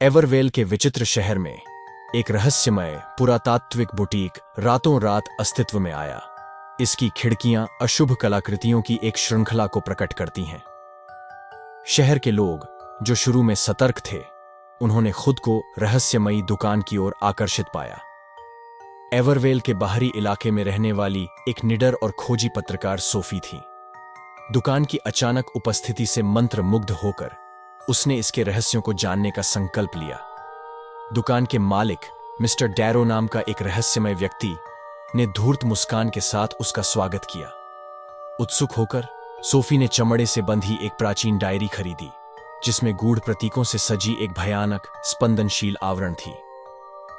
एवरवेल के विचित्र शहर में एक रहस्यमय पुरातात्विक बुटीक रातों रात अस्तित्व में आया। इसकी खिड़कियां अशुभ कलाकृतियों की एक श्रृंखला को प्रकट करती हैं। शहर के लोग, जो शुरू में सतर्क थे, उन्होंने खुद को रहस्यमयी दुकान की ओर आकर्षित पाया। एवरवेल के बाहरी इलाके में रहने वाली एक निडर और खोजी पत्रकार सोफी थी। दुकान की अचानक उपस्थिति से मंत्रमुग्ध होकर उसने इसके रहस्यों को जानने का संकल्प लिया। दुकान के मालिक मिस्टर डैरो नाम का एक रहस्यमय व्यक्ति ने धूर्त मुस्कान के साथ उसका स्वागत किया। उत्सुक होकर सोफी ने चमड़े से बंधी एक प्राचीन डायरी खरीदी, जिसमें गूढ़ प्रतीकों से सजी एक भयानक स्पंदनशील आवरण थी।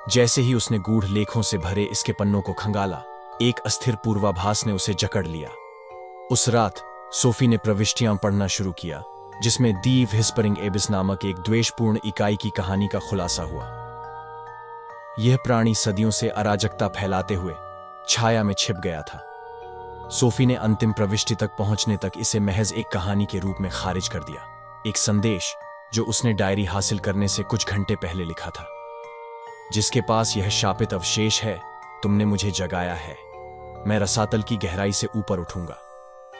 जैसे ही उसने गूढ़ लेखों से भरे इसके पन्नों को खंगाला, एक अस्थिर पूर्वाभास ने उसे जकड़ लिया। उस रात सोफी ने प्रविष्टियां पढ़ना शुरू किया, जिसमें दी व्हिस्परिंग एबिस नामक एक द्वेषपूर्ण इकाई की कहानी का खुलासा हुआ। यह प्राणी सदियों से अराजकता फैलाते हुए छाया में छिप गया था। सोफी ने अंतिम प्रविष्टि तक पहुंचने तक इसे महज एक कहानी के रूप में खारिज कर दिया, एक संदेश जो उसने डायरी हासिल करने से कुछ घंटे पहले लिखा था। जिसके पास यह शापित अवशेष है, तुमने मुझे जगाया है। मैं रसातल की गहराई से ऊपर उठूंगा।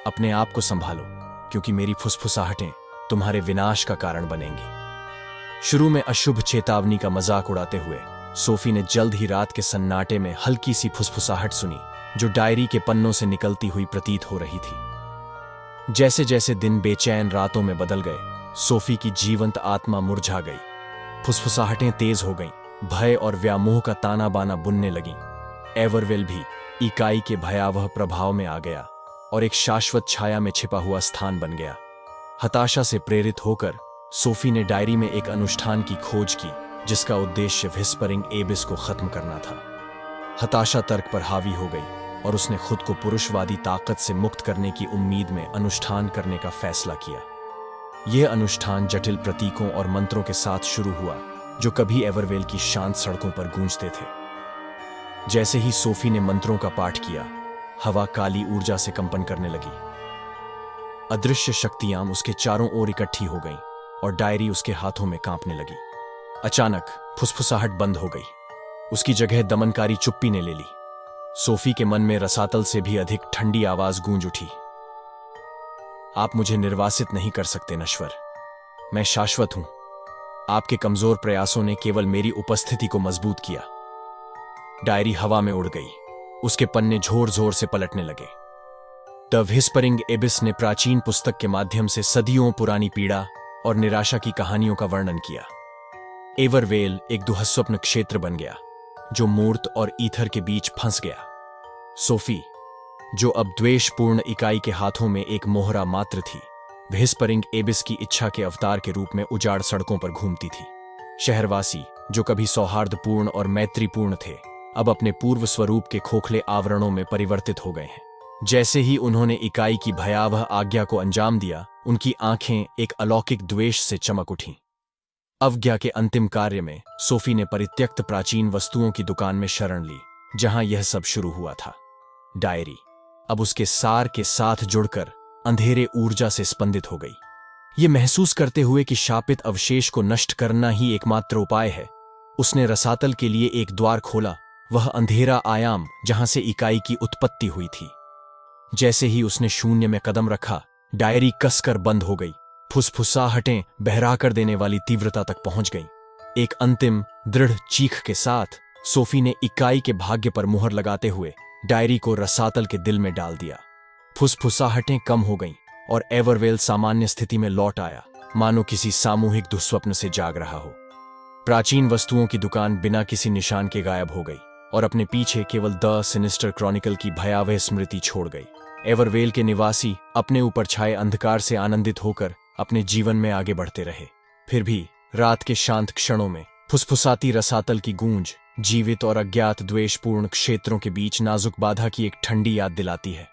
अपने आप को संभालो, क्योंकि मेरी फुसफुसाहटें तुम्हारे विनाश का कारण बनेंगी। शुरू में अशुभ चेतावनी का मजाक उड़ाते हुए सोफी ने जल्द ही रात के सन्नाटे में हल्की सी फुसफुसाहट सुनी, जो डायरी के पन्नों से निकलती हुई प्रतीत हो रही थी। जैसे जैसे दिन बेचैन रातों में बदल गए, सोफी की जीवंत आत्मा मुरझा गई। फुसफुसाहटें तेज हो गईं, भय और व्यामोह का ताना बाना बुनने लगीं। एवरवेल भी इकाई के भयावह प्रभाव में आ गया और एक शाश्वत छाया में छिपा हुआ स्थान बन गया। हताशा से प्रेरित होकर सोफी ने डायरी में एक अनुष्ठान की खोज की, जिसका उद्देश्य व्हिस्परिंग एबिस को खत्म करना था। हताशा तर्क पर हावी हो गई और उसने खुद को पुरुषवादी ताकत से मुक्त करने की उम्मीद में अनुष्ठान करने का फैसला किया। यह अनुष्ठान जटिल प्रतीकों और मंत्रों के साथ शुरू हुआ, जो कभी एवरवेल की शांत सड़कों पर गूंजते थे। जैसे ही सोफी ने मंत्रों का पाठ किया, हवा काली ऊर्जा से कंपन करने लगी। अदृश्य शक्तियां उसके चारों ओर इकट्ठी हो गईं और डायरी उसके हाथों में कांपने लगी। अचानक फुसफुसाहट बंद हो गई। उसकी जगह दमनकारी चुप्पी ने ले ली। सोफी के मन में रसातल से भी अधिक ठंडी आवाज गूंज उठी। आप मुझे निर्वासित नहीं कर सकते नश्वर। मैं शाश्वत हूं। आपके कमजोर प्रयासों ने केवल मेरी उपस्थिति को मजबूत किया। डायरी हवा में उड़ गई। उसके पन्ने जोर जोर से पलटने लगे। द व्हिस्परिंग एबिस ने प्राचीन पुस्तक के माध्यम से सदियों पुरानी पीड़ा और निराशा की कहानियों का वर्णन किया। एवरवेल एक दुःस्वप्न क्षेत्र बन गया, जो मूर्त और ईथर के बीच फंस गया। सोफी, जो अब द्वेषपूर्ण इकाई के हाथों में एक मोहरा मात्र थी, व्हिस्परिंग एबिस की इच्छा के अवतार के रूप में उजाड़ सड़कों पर घूमती थी। शहरवासी, जो कभी सौहार्दपूर्ण और मैत्रीपूर्ण थे, अब अपने पूर्व स्वरूप के खोखले आवरणों में परिवर्तित हो गए हैं। जैसे ही उन्होंने इकाई की भयावह आज्ञा को अंजाम दिया, उनकी आंखें एक अलौकिक द्वेष से चमक उठीं। अवज्ञा के अंतिम कार्य में सोफी ने परित्यक्त प्राचीन वस्तुओं की दुकान में शरण ली, जहां यह सब शुरू हुआ था। डायरी अब उसके सार के साथ जुड़कर अंधेरे ऊर्जा से स्पंदित हो गई। ये महसूस करते हुए कि शापित अवशेष को नष्ट करना ही एकमात्र उपाय है, उसने रसातल के लिए एक द्वार खोला, वह अंधेरा आयाम जहां से इकाई की उत्पत्ति हुई थी। जैसे ही उसने शून्य में कदम रखा, डायरी कसकर बंद हो गई। फुसफुसाहटें बहरा कर देने वाली तीव्रता तक पहुंच गईं। एक अंतिम दृढ़ चीख के साथ सोफी ने इकाई के भाग्य पर मुहर लगाते हुए डायरी को रसातल के दिल में डाल दिया। फुसफुसाहटें कम हो गईं और एवरवेल सामान्य स्थिति में लौट आया, मानो किसी सामूहिक दुःस्वप्न से जाग रहा हो। प्राचीन वस्तुओं की दुकान बिना किसी निशान के गायब हो गई और अपने पीछे केवल द सिनिस्टर क्रॉनिकल की भयावह स्मृति छोड़ गई। एवरवेल के निवासी अपने ऊपर छाए अंधकार से आनंदित होकर अपने जीवन में आगे बढ़ते रहे। फिर भी रात के शांत क्षणों में फुसफुसाती रसातल की गूंज जीवित और अज्ञात द्वेषपूर्ण क्षेत्रों के बीच नाजुक बाधा की एक ठंडी याद दिलाती है।